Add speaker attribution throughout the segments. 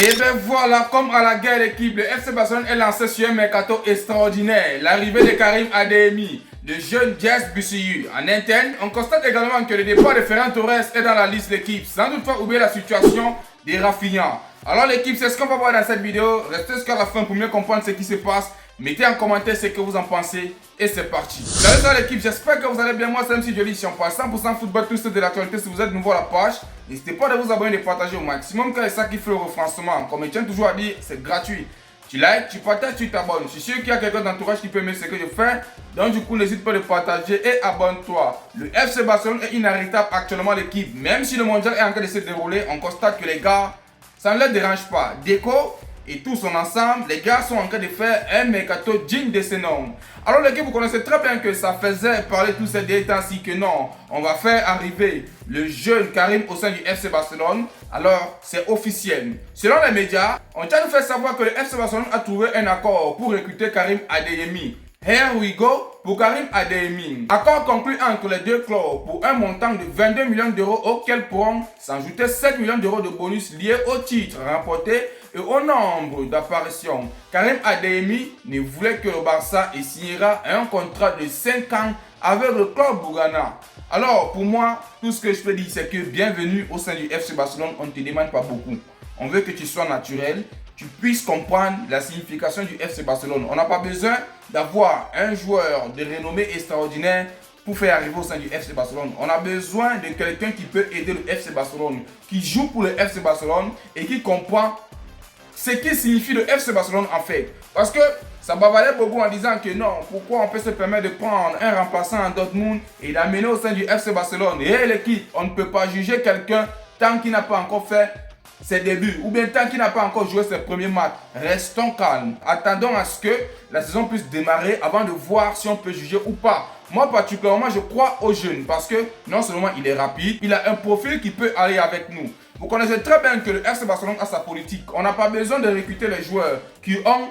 Speaker 1: Et bien voilà, comme à la guerre l'équipe, le FC Barcelone est lancé sur un mercato extraordinaire. L'arrivée de Karim Adeyemi, le jeune Jazz Busiu. En interne, on constate également que le départ de Ferran Torres est dans la liste d'équipe. Sans doute pas oublier la situation des Rafinha. Alors l'équipe, c'est ce qu'on va voir dans cette vidéo. Restez jusqu'à la fin pour mieux comprendre ce qui se passe. Mettez en commentaire ce que vous en pensez et c'est parti. Salut l'équipe, j'espère que vous allez bien. Moi c'est MC Joli, si on parle 100% football, tout ce de l'actualité. Si vous êtes nouveau à la page, n'hésitez pas à vous abonner et de partager au maximum car c'est ça qui fait le référencement. Comme je tiens toujours à dire, c'est gratuit. Tu likes, tu partages, tu t'abonnes. Je suis sûr qu'il y a quelqu'un d'entourage qui peut aimer ce que je fais. Donc du coup, n'hésite pas à partager et abonne-toi. Le FC Barcelone est inarrêtable actuellement l'équipe. Même si le mondial est en train de se dérouler, on constate que les gars, ça ne les dérange pas. Déco et tout son ensemble, les gars sont en train de faire un mercato digne de ce nom. Alors l'équipe, vous connaissez très bien que ça faisait parler tous ces derniers temps-ci que non, on va faire arriver le jeune Karim au sein du FC Barcelone. Alors c'est officiel. Selon les médias, on tient à nous faire savoir que le FC Barcelone a trouvé un accord pour recruter Karim Adeyemi. Here we go pour Karim Adeyemi. Accord conclu entre les deux clubs pour un montant de 22 millions d'euros auquel pourront s'ajouter 7 millions d'euros de bonus liés au titre remporté et au nombre d'apparitions. Karim Adeyemi ne voulait que le Barça et signera un contrat de 5 ans avec le club Bougana. Alors pour moi, tout ce que je peux dire c'est que bienvenue au sein du FC Barcelone, on ne te demande pas beaucoup. On veut que tu sois naturel, tu puisses comprendre la signification du FC Barcelone. On n'a pas besoin d'avoir un joueur de renommée extraordinaire pour faire arriver au sein du FC Barcelone. On a besoin de quelqu'un qui peut aider le FC Barcelone, qui joue pour le FC Barcelone et qui comprend ce qui signifie le FC Barcelone en fait. Parce que ça bavardait beaucoup en disant que non, pourquoi on peut se permettre de prendre un remplaçant à Dortmund et d'amener au sein du FC Barcelone. Et l'équipe, on ne peut pas juger quelqu'un tant qu'il n'a pas encore fait ses débuts ou bien tant qu'il n'a pas encore joué ses premiers matchs. Restons calmes. Attendons à ce que la saison puisse démarrer avant de voir si on peut juger ou pas. Moi particulièrement, je crois aux jeunes parce que non seulement il est rapide, il a un profil qui peut aller avec nous. Vous connaissez très bien que le FC Barcelone a sa politique. On n'a pas besoin de recruter les joueurs qui ont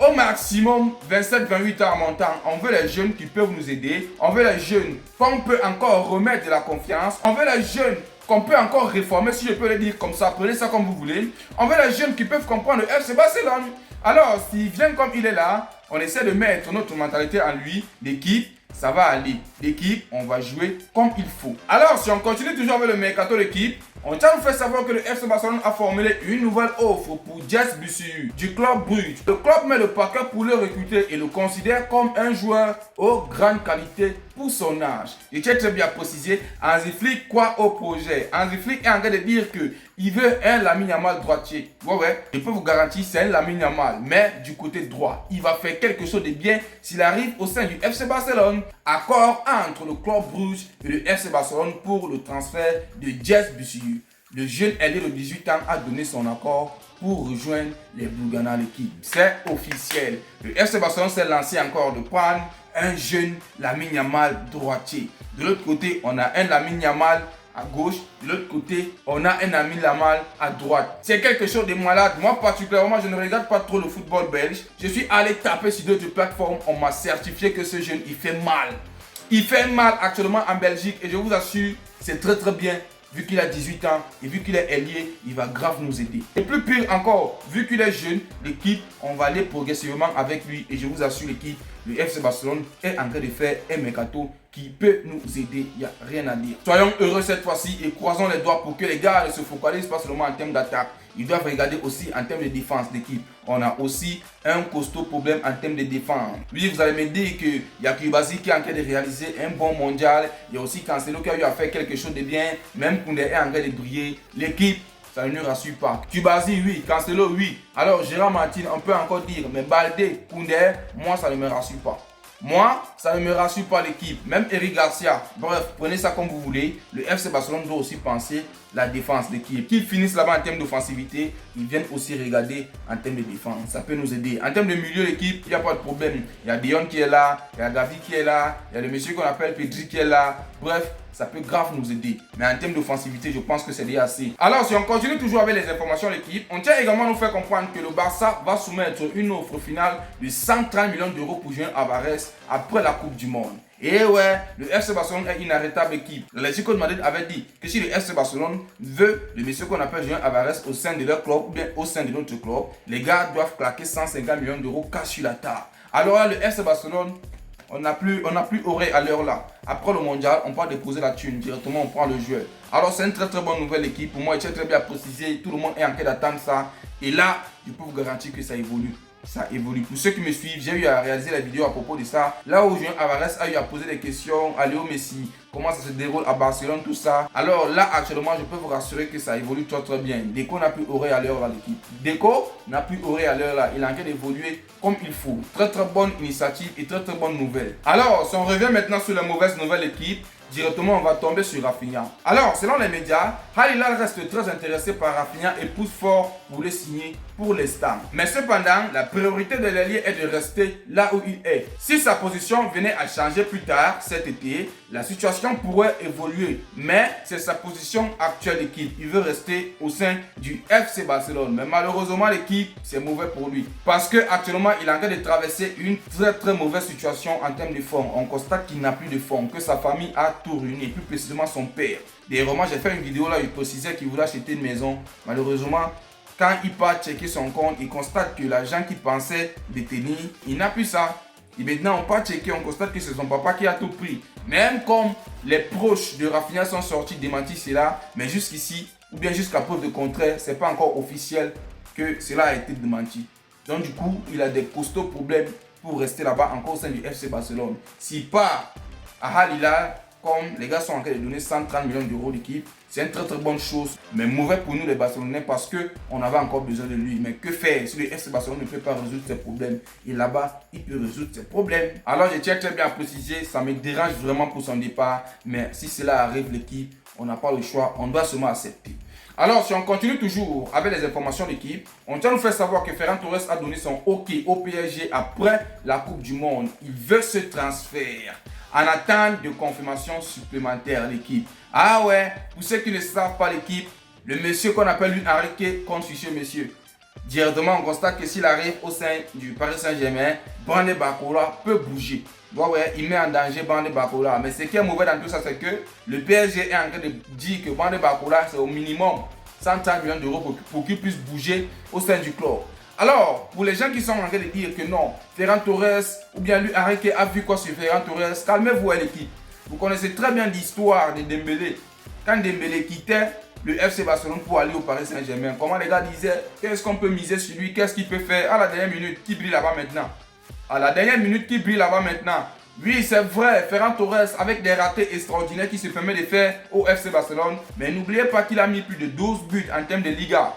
Speaker 1: au maximum 27-28 ans en montant. On veut les jeunes qui peuvent nous aider. On veut les jeunes qu'on peut encore remettre de la confiance. On veut les jeunes qu'on peut encore réformer, si je peux le dire comme ça, prenez ça comme vous voulez. On veut les jeunes qui peuvent comprendre le FC Barcelone. Alors, s'il vient comme il est là, on essaie de mettre notre mentalité en lui, l'équipe, ça va aller. L'équipe, on va jouer comme il faut. Alors, si on continue toujours avec le mercato d'équipe, on tient à vous faire savoir que le FC Barcelone a formulé une nouvelle offre pour Jazz Busiu du club Brugge. Le club met le paquet pour le recruter et le considère comme un joueur aux grandes qualités pour son âge. Je tiens très bien à préciser, Hansi Flick croit au projet. Hansi Flick est en train de dire qu'il veut un Lamine Yamal droitier. Ouais, je peux vous garantir c'est un Lamine Yamal, mais du côté droit. Il va faire quelque chose de bien s'il arrive au sein du FC Barcelone. Accord entre le club Brugge et le FC Barcelone pour le transfert de Jazz Busiu. Le jeune ailier de 18 ans a donné son accord pour rejoindre les Blaugrana à l'équipe. C'est officiel. Le FC Barcelone s'est lancé encore de prendre un jeune Lamine Yamal droitier. De l'autre côté, on a un Lamine Yamal à gauche. De l'autre côté, on a un Lamine Yamal à droite. C'est quelque chose de malade. Moi particulièrement, je ne regarde pas trop le football belge. Je suis allé taper sur d'autres plateformes. On m'a certifié que ce jeune, il fait mal. Il fait mal actuellement en Belgique et je vous assure, c'est très très bien. Vu qu'il a 18 ans et vu qu'il est ailier, il va grave nous aider. Et plus pire encore, vu qu'il est jeune, l'équipe, on va aller progressivement avec lui. Et je vous assure l'équipe, le FC Barcelone est en train de faire un mercato qui peut nous aider. Il n'y a rien à dire. Soyons heureux cette fois-ci et croisons les doigts pour que les gars ne se focalisent pas seulement en termes d'attaque. Ils doivent regarder aussi en termes de défense d'équipe. On a aussi un costaud problème en termes de défense. Oui, vous allez me dire qu'il y a Kubasi qui est en train de réaliser un bon mondial. Il y a aussi Cancelo qui a eu à faire quelque chose de bien. Même Koundé est en train de briller. L'équipe, ça ne nous rassure pas. Kubasi, oui. Cancelo, oui. Alors, Gérard Martin, on peut encore dire. Mais Baldé, Koundé, moi, ça ne me rassure pas. Moi, ça ne me rassure pas l'équipe. Même Eric Garcia. Bref, prenez ça comme vous voulez. Le FC Barcelone doit aussi penser la défense d'équipe. Qu'ils finissent là-bas en termes d'offensivité, ils viennent aussi regarder en termes de défense. Ça peut nous aider. En termes de milieu d'équipe, il n'y a pas de problème. Il y a Dion qui est là, il y a Gavi qui est là, il y a le monsieur qu'on appelle Pedri qui est là. Bref, ça peut grave nous aider. Mais en termes d'offensivité, je pense que c'est déjà assez. Alors, si on continue toujours avec les informations de l'équipe, on tient également à nous faire comprendre que le Barça va soumettre une offre finale de 130 millions d'euros pour Julián Álvarez après la Coupe du Monde. Et ouais, le FC Barcelone est une inarrêtable équipe. L'Atlético de Madrid avait dit que si le FC Barcelone veut le monsieur qu'on appelle Julián Álvarez au sein de leur club ou bien au sein de notre club, les gars doivent claquer 150 millions d'euros cash sur la table. Alors là, le FC Barcelone, on n'a plus oreille à l'heure là. Après le mondial, on peut déposer la thune. Directement, on prend le joueur. Alors, c'est une très bonne nouvelle équipe. Pour moi, il est très bien précisé. Tout le monde est en train d'attendre ça. Et là, je peux vous garantir que ça évolue. Ça évolue. Pour ceux qui me suivent, j'ai eu à réaliser la vidéo à propos de ça. Là où Julián Álvarez a eu à poser des questions à Léo Messi, comment ça se déroule à Barcelone, tout ça. Alors là, actuellement, je peux vous rassurer que ça évolue très bien. Deco n'a plus oreille à l'heure là, l'équipe. Deco n'a plus oreille à l'heure là. Il est en train d'évoluer comme il faut. Très bonne initiative et très bonne nouvelle. Alors, si on revient maintenant sur la mauvaise nouvelle équipe, directement on va tomber sur Rafinha. Alors, selon les médias, Al Hilal reste très intéressé par Rafinha et pousse fort pour le signer pour l'instant. Mais cependant, la priorité de l'ailier est de rester là où il est. Si sa position venait à changer plus tard cet été, la situation pourrait évoluer. Mais c'est sa position actuelle d'équipe. Il veut rester au sein du FC Barcelone. Mais malheureusement, l'équipe, c'est mauvais pour lui. Parce qu'actuellement, il est en train de traverser une très mauvaise situation en termes de forme. On constate qu'il n'a plus de forme, que sa famille a tout ruiné, plus précisément son père. D'ailleurs, moi j'ai fait une vidéo là, il précisait qu'il voulait acheter une maison. Malheureusement, quand il part checker son compte, il constate que l'argent qu'il pensait détenir, il n'a plus ça. Et maintenant, on part checker, on constate que c'est son papa qui a tout pris. Même comme les proches de Rafinha sont sortis démentir cela, mais jusqu'ici, ou bien jusqu'à preuve de contraire, c'est pas encore officiel que cela a été démenti. Donc du coup, il a des costauds problèmes pour rester là-bas encore au sein du FC Barcelone. S'il part à Al Hilal, comme les gars sont en train de donner 130 millions d'euros d'équipe, c'est une très bonne chose, mais mauvais pour nous les Barcelonais parce qu'on avait encore besoin de lui. Mais que faire si le FC Barcelone ne peut pas résoudre ses problèmes? Et là-bas, il peut résoudre ses problèmes. Alors je tiens très bien à préciser, ça me dérange vraiment pour son départ, mais si cela arrive l'équipe, on n'a pas le choix, on doit seulement accepter. Alors, si on continue toujours avec les informations d'équipe, on tient à nous faire savoir que Ferran Torres a donné son OK au PSG après la Coupe du Monde. Il veut ce transfert en attente de confirmation supplémentaire à l'équipe. Ah ouais, pour ceux qui ne savent pas l'équipe, le monsieur qu'on appelle Luis Enrique compte sur ce monsieur. Directement, on constate que s'il arrive au sein du Paris Saint-Germain, Brandon Barcola peut bouger. Ouais, il met en danger Brandon Barcola. Mais ce qui est mauvais dans tout ça, c'est que le PSG est en train de dire que Brandon Barcola, c'est au minimum 130 millions d'euros pour qu'il puisse bouger au sein du club. Alors, pour les gens qui sont en train de dire que non, Ferran Torres ou bien Luis Enrique a vu quoi sur Ferran Torres, calmez-vous à l'équipe. Vous connaissez très bien l'histoire de Dembélé. Quand Dembélé quittait le FC Barcelone pour aller au Paris Saint-Germain, comment les gars disaient, qu'est-ce qu'on peut miser sur lui, qu'est-ce qu'il peut faire à la dernière minute, qui brille là-bas maintenant. À la dernière minute, qui brille là-bas maintenant. Oui, c'est vrai, Ferran Torres avec des ratés extraordinaires qui se permet de faire au FC Barcelone. Mais n'oubliez pas qu'il a mis plus de 12 buts en termes de Liga.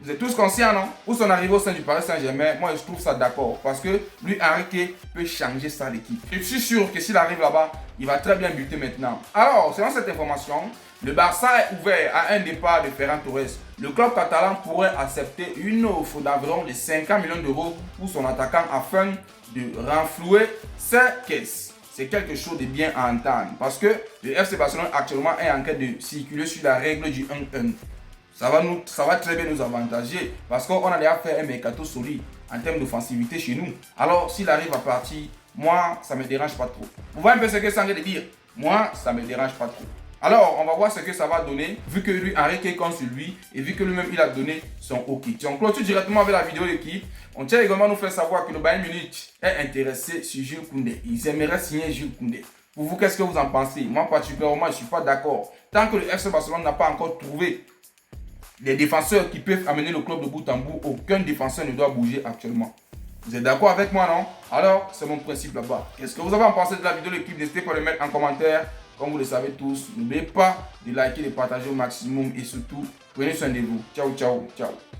Speaker 1: Vous êtes tous conscients, non? Pour son arrivée au sein du Paris Saint-Germain, moi je trouve ça d'accord. Parce que Luis Enrique peut changer ça l'équipe. Je suis sûr que s'il arrive là-bas, il va très bien buter maintenant. Alors, selon cette information, le Barça est ouvert à un départ de Ferran Torres. Le club catalan pourrait accepter une offre d'environ de 50 millions d'euros pour son attaquant afin de renflouer ses caisses. C'est quelque chose de bien à entendre. Parce que le FC Barcelone actuellement est en train de circuler sur la règle du 1-1. Ça va très bien nous avantager parce qu'on a déjà fait un mercato solide en termes d'offensivité chez nous. Alors, s'il arrive à partir, moi, ça ne me dérange pas trop. Vous voyez un peu ce que c'est en train de dire? Moi, ça ne me dérange pas trop. Alors, on va voir ce que ça va donner, vu que lui, Enrique compte sur lui, et vu que lui-même, il a donné son OK. Si on clôture directement avec la vidéo d'équipe, on tient également à nous faire savoir que le Bayern Munich est intéressé sur Jules Koundé. Ils aimeraient signer Jules Koundé. Pour vous, qu'est-ce que vous en pensez? Moi, particulièrement, je ne suis pas d'accord. Tant que le FC Barcelone n'a pas encore trouvé les défenseurs qui peuvent amener le club de bout en bout, aucun défenseur ne doit bouger actuellement. Vous êtes d'accord avec moi, non? Alors, c'est mon principe là-bas. Qu'est-ce que vous avez pensé de la vidéo de l'équipe? N'hésitez pas à le mettre en commentaire. Comme vous le savez tous, n'oubliez pas de liker, de partager au maximum et surtout, prenez soin de vous. Ciao, ciao, ciao.